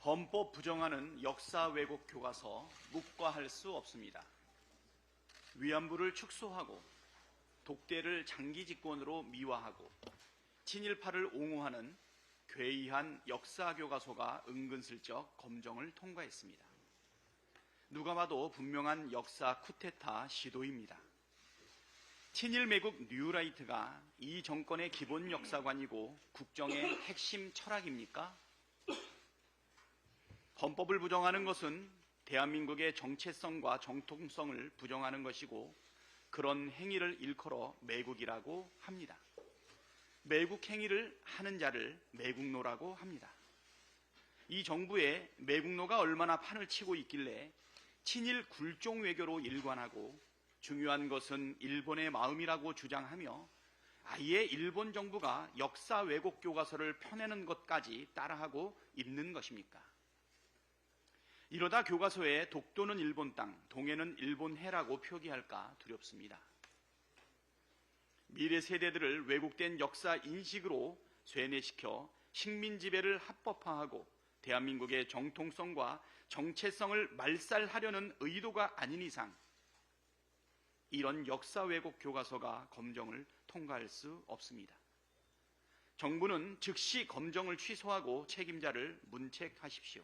헌법 부정하는 역사 왜곡 교과서 묵과할 수 없습니다. 위안부를 축소하고 독재를 장기 집권으로 미화하고 친일파를 옹호하는 괴이한 역사 교과서가 은근슬쩍 검정을 통과했습니다. 누가 봐도 분명한 역사 쿠데타 시도입니다. 친일 매국 뉴라이트가 이 정권의 기본 역사관이고 국정의 핵심 철학입니까? 헌법을 부정하는 것은 대한민국의 정체성과 정통성을 부정하는 것이고 그런 행위를 일컬어 매국이라고 합니다. 매국 행위를 하는 자를 매국노라고 합니다. 이 정부의 매국노가 얼마나 판을 치고 있길래 친일 굴종 외교로 일관하고 중요한 것은 일본의 마음이라고 주장하며 아예 일본 정부가 역사 왜곡 교과서를 펴내는 것까지 따라하고 있는 것입니까? 이러다 교과서에 독도는 일본 땅, 동해는 일본 해라고 표기할까 두렵습니다. 미래 세대들을 왜곡된 역사 인식으로 쇠뇌시켜 식민 지배를 합법화하고 대한민국의 정통성과 정체성을 말살하려는 의도가 아닌 이상 이런 역사 왜곡 교과서가 검정을 통과할 수 없습니다. 정부는 즉시 검정을 취소하고 책임자를 문책하십시오.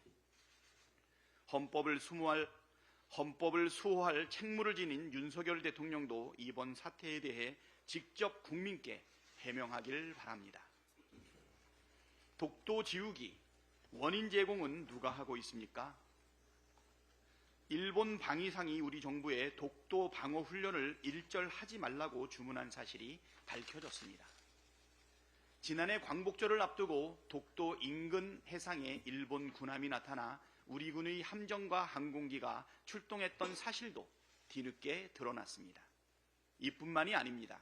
헌법을 수호할 책무를 지닌 윤석열 대통령도 이번 사태에 대해 직접 국민께 해명하길 바랍니다. 독도 지우기, 원인 제공은 누가 하고 있습니까? 일본 방위상이 우리 정부에 독도 방어 훈련을 일절하지 말라고 주문한 사실이 밝혀졌습니다. 지난해 광복절을 앞두고 독도 인근 해상에 일본 군함이 나타나 우리 군의 함정과 항공기가 출동했던 사실도 뒤늦게 드러났습니다. 이뿐만이 아닙니다.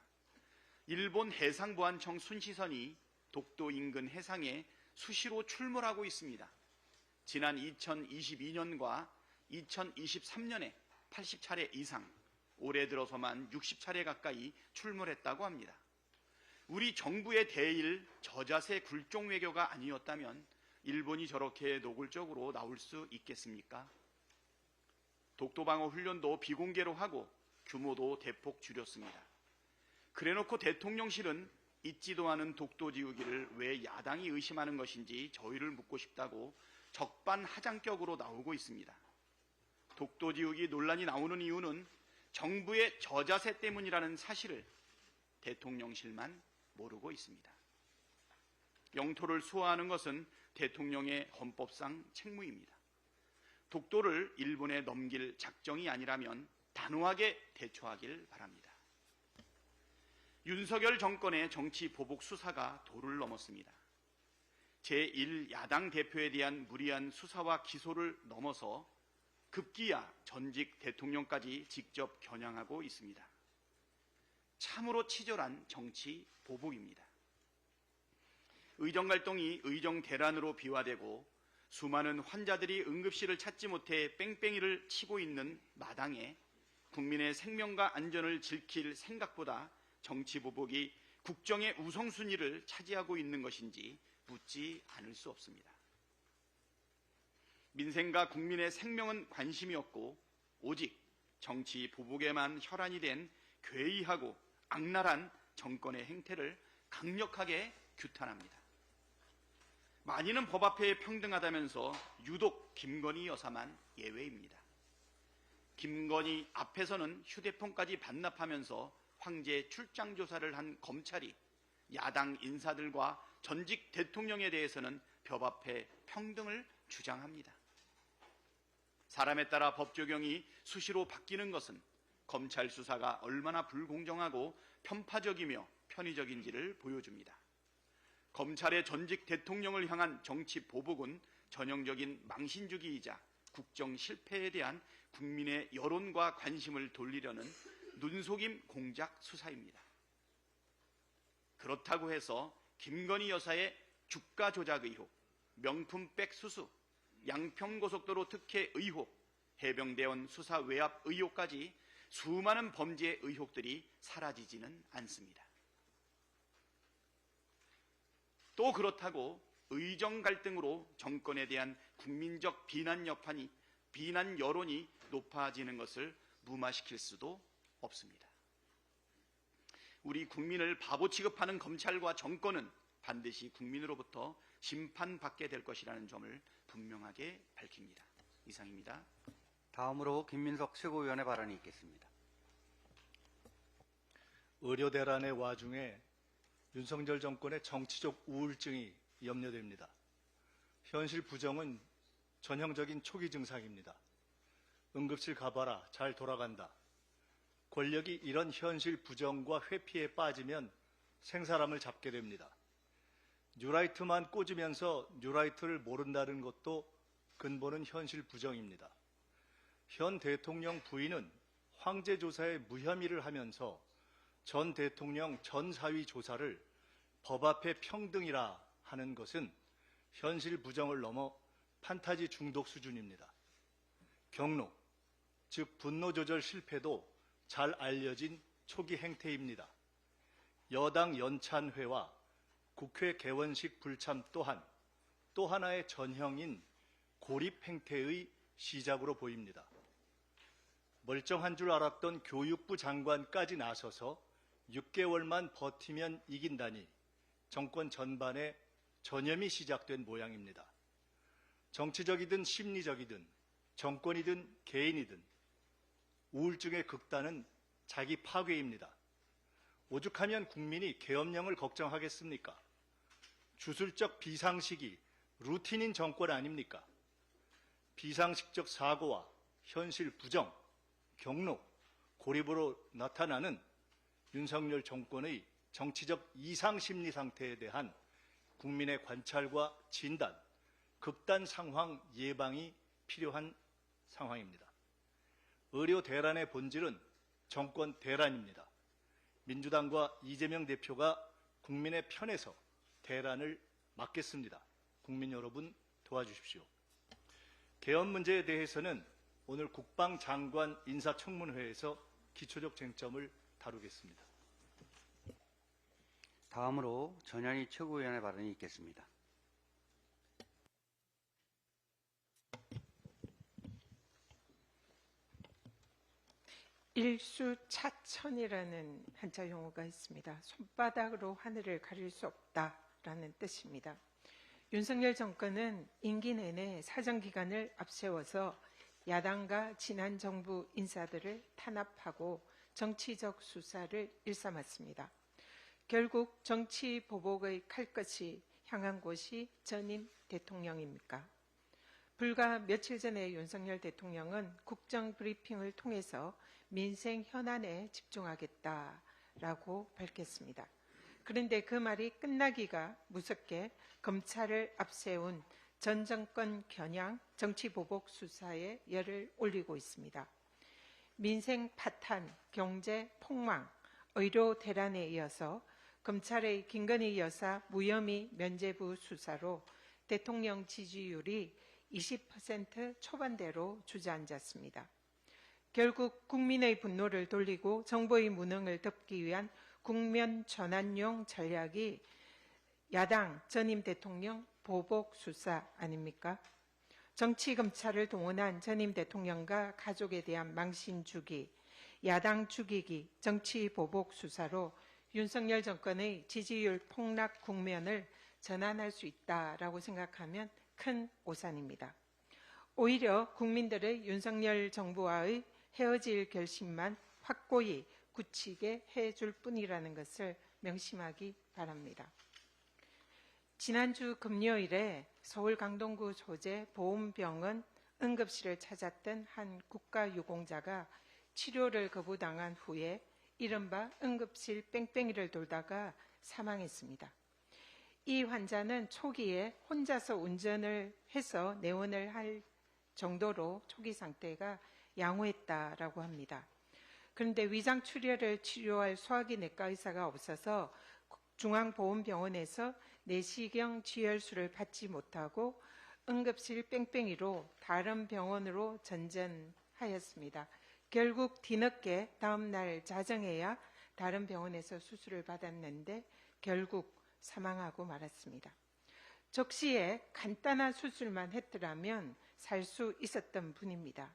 일본 해상보안청 순시선이 독도 인근 해상에 수시로 출몰하고 있습니다. 지난 2022년과 2023년에 80차례 이상, 올해 들어서만 60차례 가까이 출몰했다고 합니다. 우리 정부의 대일 저자세 굴종 외교가 아니었다면 일본이 저렇게 노골적으로 나올 수 있겠습니까? 독도 방어 훈련도 비공개로 하고 규모도 대폭 줄였습니다. 그래놓고 대통령실은 있지도 않은 독도 지우기를 왜 야당이 의심하는 것인지 저희를 묻고 싶다고 적반하장격으로 나오고 있습니다. 독도 지우기 논란이 나오는 이유는 정부의 저자세 때문이라는 사실을 대통령실만 모르고 있습니다. 영토를 수호하는 것은 대통령의 헌법상 책무입니다. 독도를 일본에 넘길 작정이 아니라면 단호하게 대처하길 바랍니다. 윤석열 정권의 정치 보복 수사가 도를 넘었습니다. 제1야당 대표에 대한 무리한 수사와 기소를 넘어서 급기야 전직 대통령까지 직접 겨냥하고 있습니다. 참으로 치졸한 정치 보복입니다. 의정갈등이 의정대란으로 비화되고 수많은 환자들이 응급실을 찾지 못해 뺑뺑이를 치고 있는 마당에 국민의 생명과 안전을 지킬 생각보다 정치 보복이 국정의 우선순위를 차지하고 있는 것인지 묻지 않을 수 없습니다. 민생과 국민의 생명은 관심이 없고 오직 정치 보복에만 혈안이 된 괴이하고 악랄한 정권의 행태를 강력하게 규탄합니다. 많이는 법 앞에 평등하다면서 유독 김건희 여사만 예외입니다. 김건희 앞에서는 휴대폰까지 반납하면서 황제 출장 조사를 한 검찰이 야당 인사들과 전직 대통령에 대해서는 법 앞에 평등을 주장합니다. 사람에 따라 법 적용이 수시로 바뀌는 것은 검찰 수사가 얼마나 불공정하고 편파적이며 편의적인지를 보여줍니다. 검찰의 전직 대통령을 향한 정치 보복은 전형적인 망신주기이자 국정 실패에 대한 국민의 여론과 관심을 돌리려는 눈속임 공작 수사입니다. 그렇다고 해서 김건희 여사의 주가 조작 의혹, 명품백 수수, 양평고속도로 특혜 의혹, 해병대원 수사 외압 의혹까지 수많은 범죄 의혹들이 사라지지는 않습니다. 또 그렇다고 의정 갈등으로 정권에 대한 국민적 비난 여론이 높아지는 것을 무마시킬 수도 없습니다. 우리 국민을 바보 취급하는 검찰과 정권은 반드시 국민으로부터 심판받게 될 것이라는 점을 분명하게 밝힙니다. 이상입니다. 다음으로 김민석 최고위원의 발언이 있겠습니다. 의료 대란의 와중에 윤석열 정권의 정치적 우울증이 염려됩니다. 현실 부정은 전형적인 초기 증상입니다. 응급실 가봐라, 잘 돌아간다. 권력이 이런 현실 부정과 회피에 빠지면 생사람을 잡게 됩니다. 뉴라이트만 꽂으면서 뉴라이트를 모른다는 것도 근본은 현실 부정입니다. 현 대통령 부인은 황제 조사에 무혐의를 하면서 전 대통령 전 사위 조사를 법 앞에 평등이라 하는 것은 현실 부정을 넘어 판타지 중독 수준입니다. 경로, 즉 분노 조절 실패도 잘 알려진 초기 행태입니다. 여당 연찬회와 국회 개원식 불참 또한 또 하나의 전형인 고립 행태의 시작으로 보입니다. 멀쩡한 줄 알았던 교육부 장관까지 나서서 6개월만 버티면 이긴다니 정권 전반에 전염이 시작된 모양입니다. 정치적이든 심리적이든 정권이든 개인이든 우울증의 극단은 자기 파괴입니다. 오죽하면 국민이 계엄령을 걱정하겠습니까? 주술적 비상식이 루틴인 정권 아닙니까? 비상식적 사고와 현실 부정, 경로, 고립으로 나타나는 윤석열 정권의 정치적 이상 심리 상태에 대한 국민의 관찰과 진단, 극단 상황 예방이 필요한 상황입니다. 의료 대란의 본질은 정권 대란입니다. 민주당과 이재명 대표가 국민의 편에서 대란을 막겠습니다. 국민 여러분 도와주십시오. 계엄 문제에 대해서는 오늘 국방장관 인사청문회에서 기초적 쟁점을 다루겠습니다. 다음으로 전현희 최고위원의 발언이 있겠습니다. 일수차천이라는 한자 용어가 있습니다. 손바닥으로 하늘을 가릴 수 없다라는 뜻입니다. 윤석열 정권은 임기 내내 사정기간을 앞세워서 야당과 지난 정부 인사들을 탄압하고 정치적 수사를 일삼았습니다. 결국 정치 보복의 칼끝이 향한 곳이 전임 대통령입니까? 불과 며칠 전에 윤석열 대통령은 국정 브리핑을 통해서 민생 현안에 집중하겠다라고 밝혔습니다. 그런데 그 말이 끝나기가 무섭게 검찰을 앞세운 전 정권 겨냥 정치 보복 수사에 열을 올리고 있습니다. 민생 파탄, 경제 폭망, 의료 대란에 이어서 검찰의 김건희 여사 무혐의 면죄부 수사로 대통령 지지율이 20% 초반대로 주저앉았습니다. 결국 국민의 분노를 돌리고 정부의 무능을 덮기 위한 국면 전환용 전략이 야당 전임 대통령 보복 수사 아닙니까? 정치 검찰을 동원한 전임 대통령과 가족에 대한 망신 주기, 야당 죽이기, 정치 보복 수사로 윤석열 정권의 지지율 폭락 국면을 전환할 수 있다라고 생각하면 큰 오산입니다. 오히려 국민들의 윤석열 정부와의 헤어질 결심만 확고히 굳히게 해줄 뿐이라는 것을 명심하기 바랍니다. 지난주 금요일에 서울 강동구 소재 보훈병원 응급실을 찾았던 한 국가유공자가 치료를 거부당한 후에 이른바 응급실 뺑뺑이를 돌다가 사망했습니다. 이 환자는 초기에 혼자서 운전을 해서 내원을 할 정도로 초기 상태가 양호했다라고 합니다. 그런데 위장 출혈을 치료할 소화기 내과 의사가 없어서 중앙보훈병원에서 내시경 지혈술을 받지 못하고 응급실 뺑뺑이로 다른 병원으로 전전하였습니다. 결국 뒤늦게 다음 날 자정해야 다른 병원에서 수술을 받았는데 결국 사망하고 말았습니다. 적시에 간단한 수술만 했더라면 살 수 있었던 분입니다.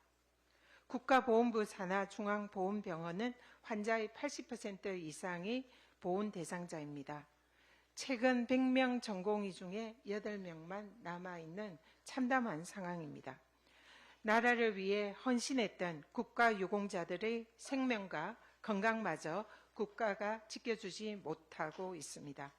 국가보훈부 산하 중앙보훈병원은 환자의 80% 이상이 보훈 대상자입니다. 최근 100명 전공의 중에 8명만 남아있는 참담한 상황입니다. 나라를 위해 헌신했던 국가유공자들의 생명과 건강마저 국가가 지켜주지 못하고 있습니다.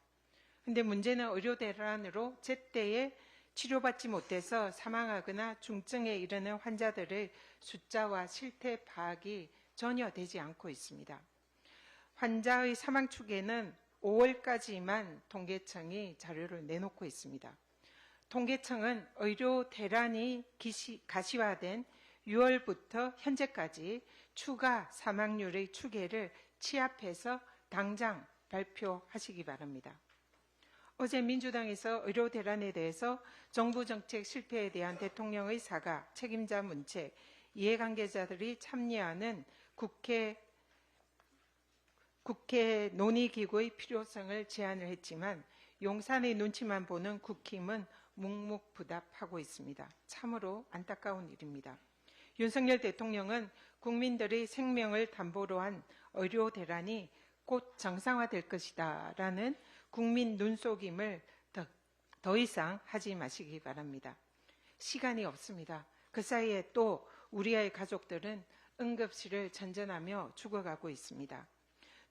그런데 문제는 의료대란으로 제때에 치료받지 못해서 사망하거나 중증에 이르는 환자들의 숫자와 실태 파악이 전혀 되지 않고 있습니다. 환자의 사망 추계는 5월까지만 통계청이 자료를 내놓고 있습니다. 통계청은 의료 대란이 가시화된 6월부터 현재까지 추가 사망률의 추계를 취합해서 당장 발표하시기 바랍니다. 어제 민주당에서 의료 대란에 대해서 정부 정책 실패에 대한 대통령의 사과, 책임자 문책, 이해관계자들이 참여하는 국회 논의기구의 필요성을 제안을 했지만 용산의 눈치만 보는 국힘은 묵묵부답하고 있습니다. 참으로 안타까운 일입니다. 윤석열 대통령은 국민들의 생명을 담보로 한 의료 대란이 곧 정상화될 것이다 라는 국민 눈속임을 더 이상 하지 마시기 바랍니다. 시간이 없습니다. 그 사이에 또 우리의 가족들은 응급실을 전전하며 죽어가고 있습니다.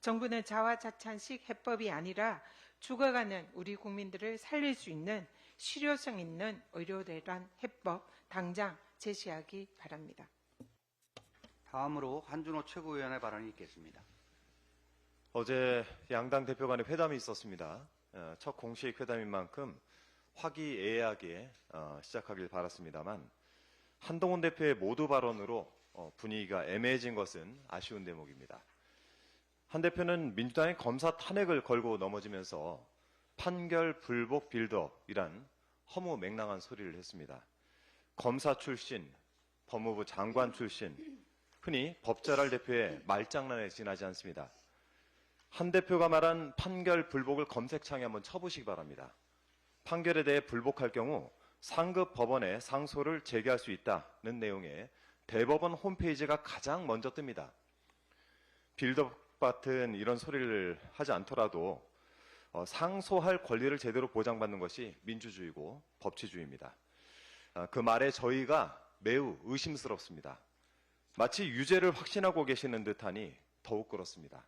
정부는 자화자찬식 해법이 아니라 죽어가는 우리 국민들을 살릴 수 있는 실효성 있는 의료대란 해법 당장 제시하기 바랍니다. 다음으로 한준호 최고위원의 발언이 있겠습니다. 어제 양당 대표 간의 회담이 있었습니다. 첫 공식 회담인 만큼 화기애애하게 시작하길 바랐습니다만 한동훈 대표의 모두 발언으로 분위기가 애매해진 것은 아쉬운 대목입니다. 한 대표는 민주당의 검사 탄핵을 걸고 넘어지면서 판결 불복 빌드업이란 허무맹랑한 소리를 했습니다. 검사 출신, 법무부 장관 출신, 흔히 법자랄 대표의 말장난에 지나지 않습니다. 한 대표가 말한 판결 불복을 검색창에 한번 쳐보시기 바랍니다. 판결에 대해 불복할 경우 상급 법원에 상소를 제기할 수 있다는 내용의 대법원 홈페이지가 가장 먼저 뜹니다. 빌드업 같은 이런 소리를 하지 않더라도 상소할 권리를 제대로 보장받는 것이 민주주의고 법치주의입니다. 그 말에 저희가 매우 의심스럽습니다. 마치 유죄를 확신하고 계시는 듯하니 더욱 그렇습니다.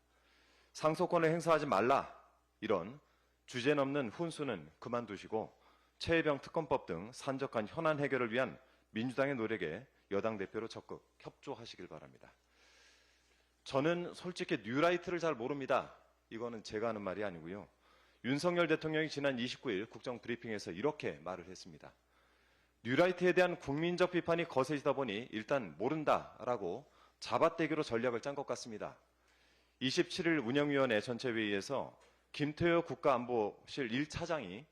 상소권을 행사하지 말라, 이런 주제 넘는 훈수는 그만두시고 최혜병 특검법 등 산적한 현안 해결을 위한 민주당의 노력에 여당 대표로 적극 협조하시길 바랍니다. 저는 솔직히 뉴라이트를 잘 모릅니다. 이거는 제가 하는 말이 아니고요. 윤석열 대통령이 지난 29일 국정브리핑에서 이렇게 말을 했습니다. 뉴라이트에 대한 국민적 비판이 거세지다 보니 일단 모른다라고 잡아떼기로 전략을 짠 것 같습니다. 27일 운영위원회 전체회의에서 김태효 국가안보실 1차장이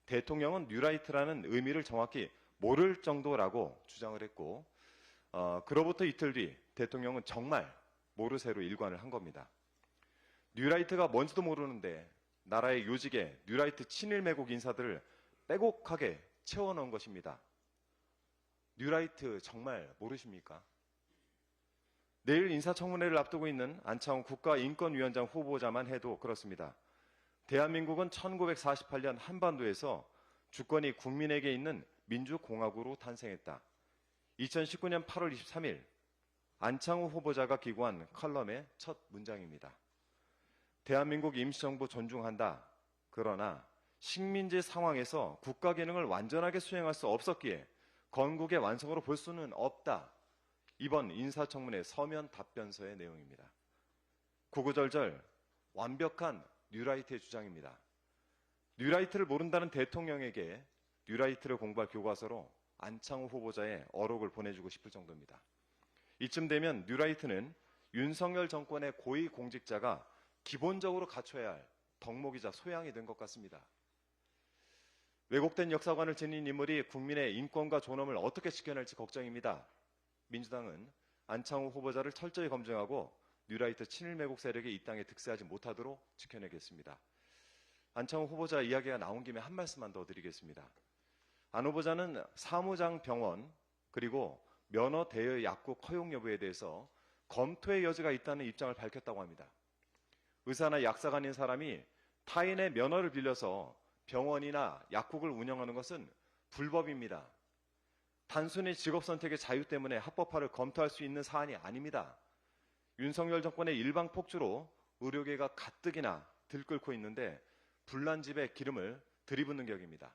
대통령은 뉴라이트라는 의미를 정확히 모를 정도라고 주장을 했고 그로부터 이틀 뒤 대통령은 정말 모르쇠로 일관을 한 겁니다. 뉴라이트가 뭔지도 모르는데 나라의 요직에 뉴라이트 친일 매국 인사들을 빼곡하게 채워넣은 것입니다. 뉴라이트 정말 모르십니까? 내일 인사청문회를 앞두고 있는 안창호 국가인권위원장 후보자만 해도 그렇습니다. 대한민국은 1948년 한반도에서 주권이 국민에게 있는 민주공화국으로 탄생했다. 2019년 8월 23일 안창호 후보자가 기고한 컬럼의 첫 문장입니다. 대한민국 임시정부 존중한다. 그러나 식민지 상황에서 국가 기능을 완전하게 수행할 수 없었기에 건국의 완성으로 볼 수는 없다. 이번 인사청문회 서면 답변서의 내용입니다. 구구절절 완벽한 뉴라이트의 주장입니다. 뉴라이트를 모른다는 대통령에게 뉴라이트를 공부할 교과서로 안창호 후보자의 어록을 보내주고 싶을 정도입니다. 이쯤 되면 뉴라이트는 윤석열 정권의 고위공직자가 기본적으로 갖춰야 할 덕목이자 소양이 된 것 같습니다. 왜곡된 역사관을 지닌 인물이 국민의 인권과 존엄을 어떻게 지켜낼지 걱정입니다. 민주당은 안창호 후보자를 철저히 검증하고 뉴라이트 친일 매국 세력이 이 땅에 득세하지 못하도록 지켜내겠습니다. 안창호 후보자 이야기가 나온 김에 한 말씀만 더 드리겠습니다. 안 후보자는 사무장 병원 그리고 면허 대여 약국 허용 여부에 대해서 검토의 여지가 있다는 입장을 밝혔다고 합니다. 의사나 약사가 아닌 사람이 타인의 면허를 빌려서 병원이나 약국을 운영하는 것은 불법입니다. 단순히 직업 선택의 자유 때문에 합법화를 검토할 수 있는 사안이 아닙니다. 윤석열 정권의 일방 폭주로 의료계가 가뜩이나 들끓고 있는데 불난 집에 기름을 들이붓는 격입니다.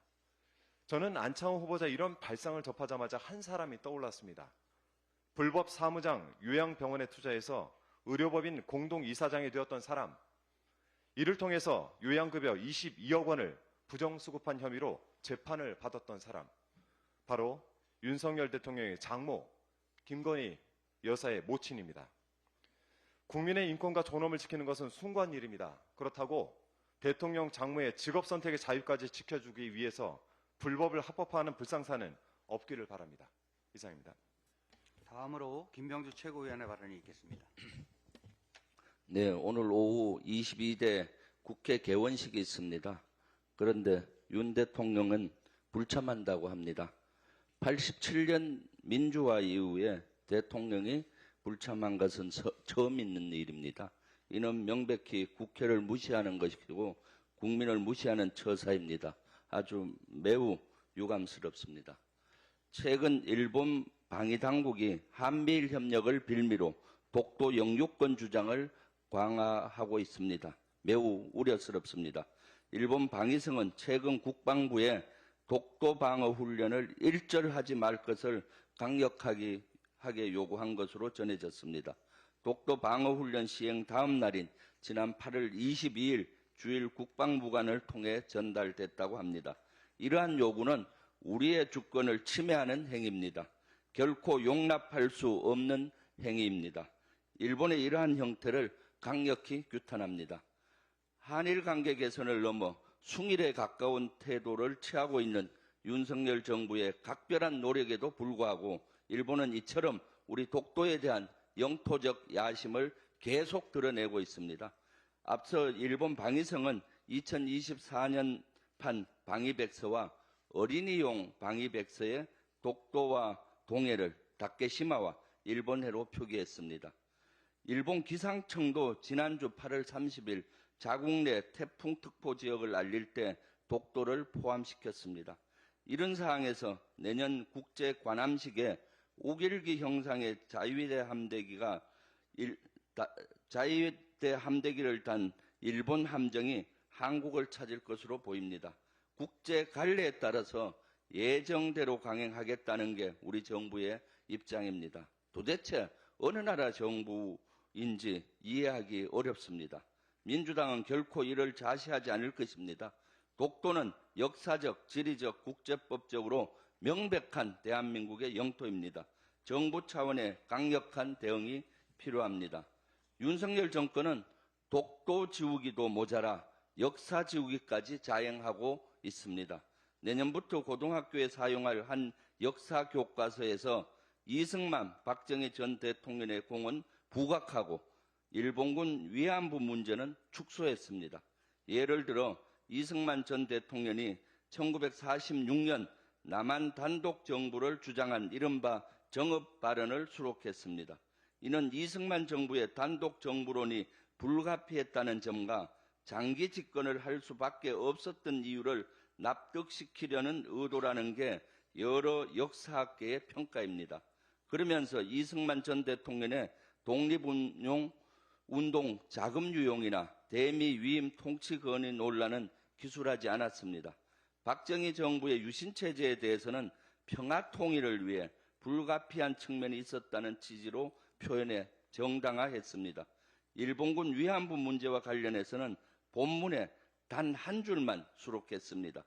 저는 안창호 후보자 이런 발상을 접하자마자 한 사람이 떠올랐습니다. 불법 사무장 요양병원에 투자해서 의료법인 공동이사장이 되었던 사람, 이를 통해서 요양급여 22억 원을 부정수급한 혐의로 재판을 받았던 사람, 바로 윤석열 대통령의 장모 김건희 여사의 모친입니다. 국민의 인권과 존엄을 지키는 것은 숭고한 일입니다. 그렇다고 대통령 장모의 직업 선택의 자유까지 지켜주기 위해서 불법을 합법화하는 불상사는 없기를 바랍니다. 이상입니다. 다음으로 김병주 최고위원의 발언이 있겠습니다. 네, 오늘 오후 22대 국회 개원식이 있습니다. 그런데 윤 대통령은 불참한다고 합니다. 87년 민주화 이후에 대통령이 불참한 것은 처음 있는 일입니다. 이는 명백히 국회를 무시하는 것이고 국민을 무시하는 처사입니다. 아주 매우 유감스럽습니다. 최근 일본 방위당국이 한미일 협력을 빌미로 독도 영유권 주장을 강화하고 있습니다. 매우 우려스럽습니다. 일본 방위성은 최근 국방부에 독도 방어 훈련을 일절하지 말 것을 강력하게 요구한 것으로 전해졌습니다. 독도 방어 훈련 시행 다음 날인 지난 8월 22일 주일 국방부관을 통해 전달됐다고 합니다. 이러한 요구는 우리의 주권을 침해하는 행위입니다. 결코 용납할 수 없는 행위입니다. 일본의 이러한 형태를 강력히 규탄합니다. 한일 관계 개선을 넘어 숭일에 가까운 태도를 취하고 있는 윤석열 정부의 각별한 노력에도 불구하고 일본은 이처럼 우리 독도에 대한 영토적 야심을 계속 드러내고 있습니다. 앞서 일본 방위성은 2024년판 방위백서와 어린이용 방위백서의 독도와 동해를 다케시마와 일본해로 표기했습니다. 일본 기상청도 지난주 8월 30일 자국 내 태풍특보 지역을 알릴 때 독도를 포함시켰습니다. 이런 사항에서 내년 국제 관함식에 우길기 형상의 자위대 함대기를 단 일본 함정이 한국을 찾을 것으로 보입니다. 국제 관례에 따라서 예정대로 강행하겠다는 게 우리 정부의 입장입니다. 도대체 어느 나라 정부인지 이해하기 어렵습니다. 민주당은 결코 이를 자시하지 않을 것입니다. 독도는 역사적, 지리적, 국제법적으로 명백한 대한민국의 영토입니다. 정부 차원의 강력한 대응이 필요합니다. 윤석열 정권은 독도 지우기도 모자라 역사 지우기까지 자행하고 있습니다. 내년부터 고등학교에 사용할 한 역사 교과서에서 이승만, 박정희 전 대통령의 공은 부각하고 일본군 위안부 문제는 축소했습니다. 예를 들어 이승만 전 대통령이 1946년 남한 단독 정부를 주장한 이른바 정읍 발언을 수록했습니다. 이는 이승만 정부의 단독 정부론이 불가피했다는 점과 장기 집권을 할 수밖에 없었던 이유를 납득시키려는 의도라는 게 여러 역사학계의 평가입니다. 그러면서 이승만 전 대통령의 독립운동 자금 유용이나 대미 위임 통치 건의 논란은 기술하지 않았습니다. 박정희 정부의 유신체제에 대해서는 평화 통일을 위해 불가피한 측면이 있었다는 취지로 표현해 정당화했습니다. 일본군 위안부 문제와 관련해서는 본문에 단 한 줄만 수록했습니다.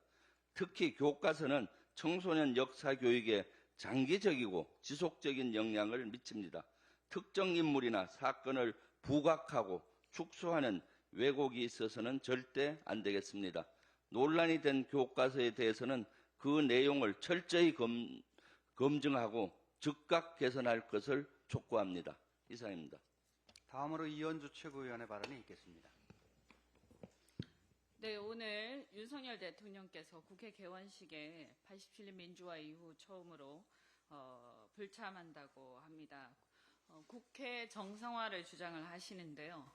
특히 교과서는 청소년 역사 교육에 장기적이고 지속적인 영향을 미칩니다. 특정 인물이나 사건을 부각하고 축소하는 왜곡이 있어서는 절대 안 되겠습니다. 논란이 된 교과서에 대해서는 그 내용을 철저히 검증하고 즉각 개선할 것을 촉구합니다. 이상입니다. 다음으로 이현주 최고위원의 발언이 있겠습니다. 네, 오늘 윤석열 대통령께서 국회 개원식에 87년 민주화 이후 처음으로 불참한다고 합니다. 국회 정상화를 주장을 하시는데요.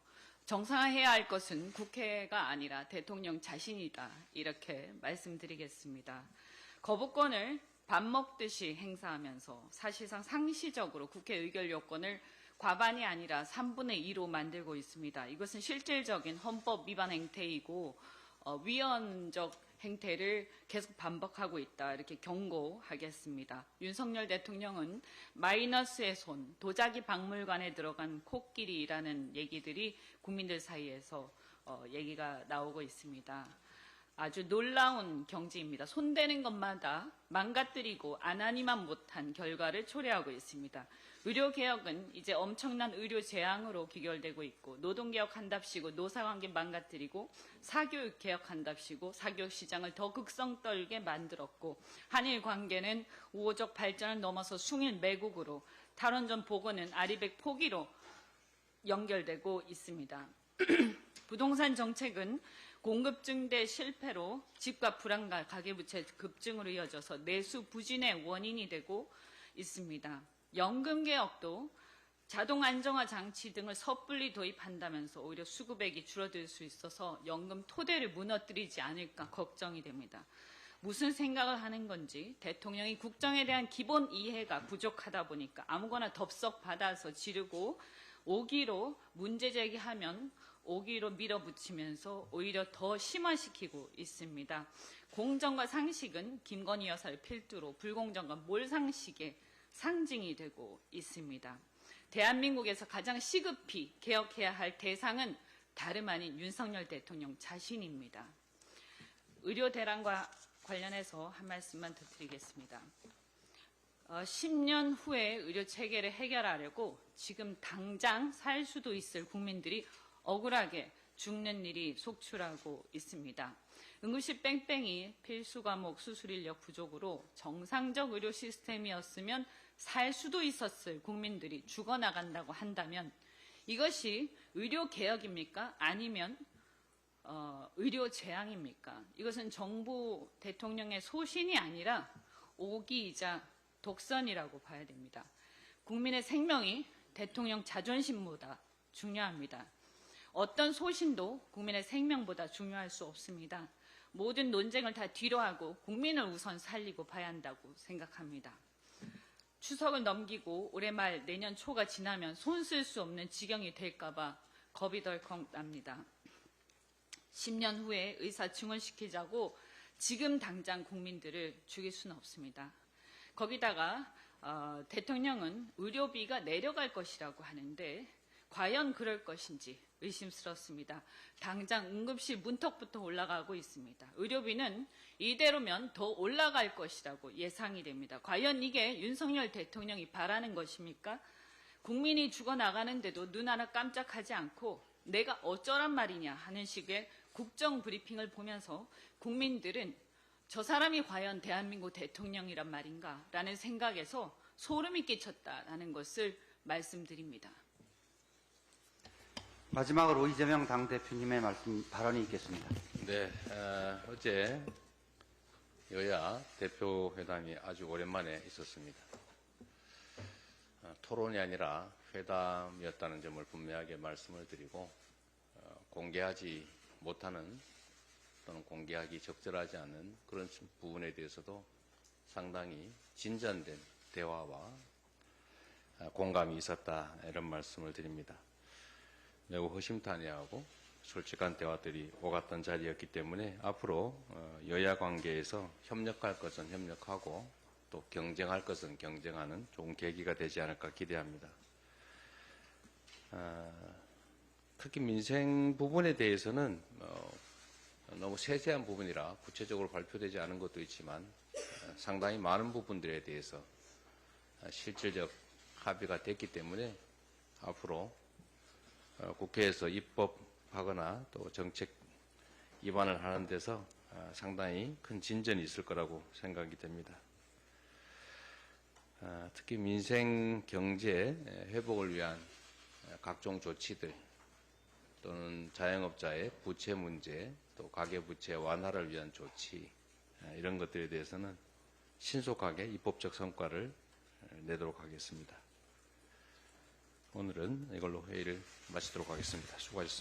정상화해야 할 것은 국회가 아니라 대통령 자신이다. 이렇게 말씀드리겠습니다. 거부권을 밥 먹듯이 행사하면서 사실상 상시적으로 국회 의결 요건을 과반이 아니라 3분의 2로 만들고 있습니다. 이것은 실질적인 헌법 위반 행태이고 위헌적 행태를 계속 반복하고 있다. 이렇게 경고하겠습니다. 윤석열 대통령은 마이너스의 손, 도자기 박물관에 들어간 코끼리라는 얘기들이 국민들 사이에서 얘기가 나오고 있습니다. 아주 놀라운 경지입니다. 손대는 것마다 망가뜨리고 안 하니만 못한 결과를 초래하고 있습니다. 의료개혁은 이제 엄청난 의료 재앙으로 귀결되고 있고 노동개혁한답시고 노사관계 망가뜨리고 사교육 개혁한답시고 사교육 시장을 더 극성 떨게 만들었고 한일 관계는 우호적 발전을 넘어서 숭일 매국으로 탈원전 보고는 아리백 포기로 연결되고 있습니다. 부동산 정책은 공급 증대 실패로 집값 불안과 가계부채 급증으로 이어져서 내수 부진의 원인이 되고 있습니다. 연금 개혁도 자동 안정화 장치 등을 섣불리 도입한다면서 오히려 수급액이 줄어들 수 있어서 연금 토대를 무너뜨리지 않을까 걱정이 됩니다. 무슨 생각을 하는 건지 대통령이 국정에 대한 기본 이해가 부족하다 보니까 아무거나 덥석 받아서 지르고 오기로 문제 제기하면 오기로 밀어붙이면서 오히려 더 심화시키고 있습니다. 공정과 상식은 김건희 여사를 필두로 불공정과 몰상식의 상징이 되고 있습니다. 대한민국에서 가장 시급히 개혁해야 할 대상은 다름 아닌 윤석열 대통령 자신입니다. 의료 대란과 관련해서 한 말씀만 더 드리겠습니다. 10년 후에 의료 체계를 해결하려고 지금 당장 살 수도 있을 국민들이 억울하게 죽는 일이 속출하고 있습니다. 응급실 뺑뺑이 필수 과목 수술 인력 부족으로 정상적 의료 시스템이었으면 살 수도 있었을 국민들이 죽어나간다고 한다면 이것이 의료 개혁입니까? 아니면 의료 재앙입니까? 이것은 정부 대통령의 소신이 아니라 오기이자 독선이라고 봐야 됩니다. 국민의 생명이 대통령 자존심보다 중요합니다. 어떤 소신도 국민의 생명보다 중요할 수 없습니다. 모든 논쟁을 다 뒤로하고 국민을 우선 살리고 봐야 한다고 생각합니다. 추석을 넘기고 올해 말 내년 초가 지나면 손 쓸 수 없는 지경이 될까 봐 겁이 덜컥 납니다. 10년 후에 의사 증원시키자고 지금 당장 국민들을 죽일 수는 없습니다. 거기다가 대통령은 의료비가 내려갈 것이라고 하는데 과연 그럴 것인지 의심스럽습니다. 당장 응급실 문턱부터 올라가고 있습니다. 의료비는 이대로면 더 올라갈 것이라고 예상이 됩니다. 과연 이게 윤석열 대통령이 바라는 것입니까? 국민이 죽어나가는데도 눈 하나 깜짝하지 않고 내가 어쩌란 말이냐 하는 식의 국정 브리핑을 보면서 국민들은 저 사람이 과연 대한민국 대통령이란 말인가 라는 생각에서 소름이 끼쳤다라는 것을 말씀드립니다. 마지막으로 이재명 당대표님의 발언이 있겠습니다. 네, 어제 여야 대표회담이 아주 오랜만에 있었습니다. 토론이 아니라 회담이었다는 점을 분명하게 말씀을 드리고 공개하지 못하는 또는 공개하기 적절하지 않은 그런 부분에 대해서도 상당히 진전된 대화와 공감이 있었다 이런 말씀을 드립니다. 매우 허심탄회하고 솔직한 대화들이 오갔던 자리였기 때문에 앞으로 여야 관계에서 협력할 것은 협력하고 또 경쟁할 것은 경쟁하는 좋은 계기가 되지 않을까 기대합니다. 특히 민생 부분에 대해서는 너무 세세한 부분이라 구체적으로 발표되지 않은 것도 있지만 상당히 많은 부분들에 대해서 실질적 합의가 됐기 때문에 앞으로 국회에서 입법하거나 또 정책 입안을 하는 데서 상당히 큰 진전이 있을 거라고 생각이 됩니다. 특히 민생 경제 회복을 위한 각종 조치들 또는 자영업자의 부채 문제, 또 가계부채 완화를 위한 조치, 이런 것들에 대해서는 신속하게 입법적 성과를 내도록 하겠습니다. 오늘은 이걸로 회의를 마치도록 하겠습니다. 수고하셨습니다.